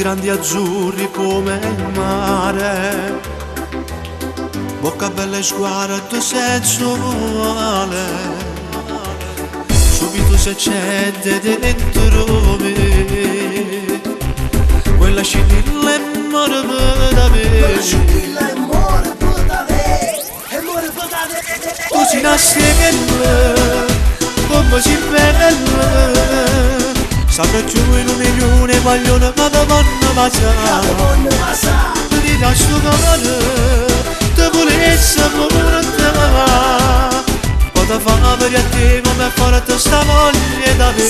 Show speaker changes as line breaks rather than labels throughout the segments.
grandi azzurri come il mare, bocca bella e sguardo sensuale, subito si accende dentro me quella scintilla e muore da me. Tu sei una stella come si bella, sanno più in 1.000.000 vogliono ma da vanno passare. Tu ti lascio camare, te volessi amore te va, poi ti fa per a te come forte sta voglia da me.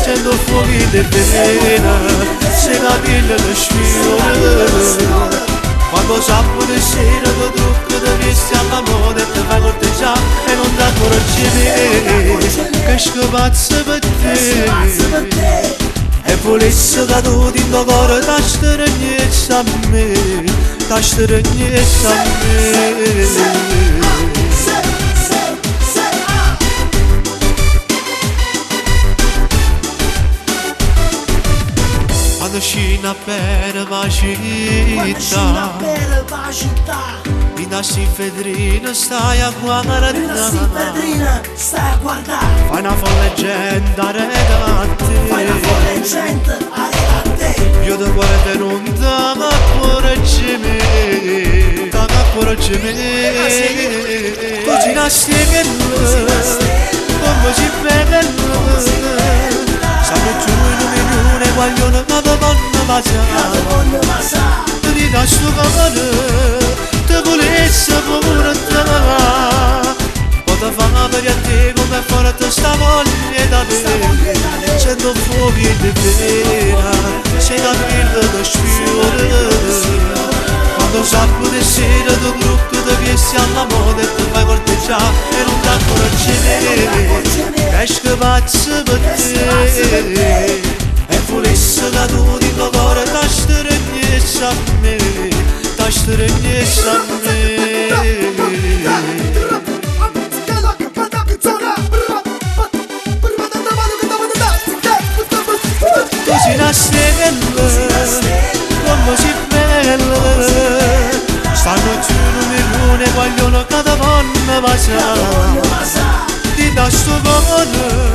Sento fuochi di pena, se la pelle mi sfiora, quando sabato di sera ti trucco ti vesti alla moda e ti fai corteggiare e non ti accorgi me che scapazzo per te. E volessi che tu ti cuore ti stringesse a me, ti stringesse a me. Quando scina per la città, in assi fedrina stai a guardare, fai una folle gente a te, io ti guardo e non ti accorgi me, tu sei una stella, come si bella, sanno più in 1.000.000 vogliono ma da vanno passare. Tu ti lascio camare, te volessi amore te va, poi ti fa per a te come forte sta voglia da me. Sento fuochi di pena, se la pelle ti sfiora, quando sabato di sera ti trucco ti vesti alla moda e ti fai corteggiare e non ti accorgi me che scapazzo per te. E volessi che tu di tuo cuore ti stringesse a me, ti stringesse a me. Tu sei una stella, come si bella, stanno giù in 1.000.000 vogliono che ti vanno passare. Ti dà sto cuore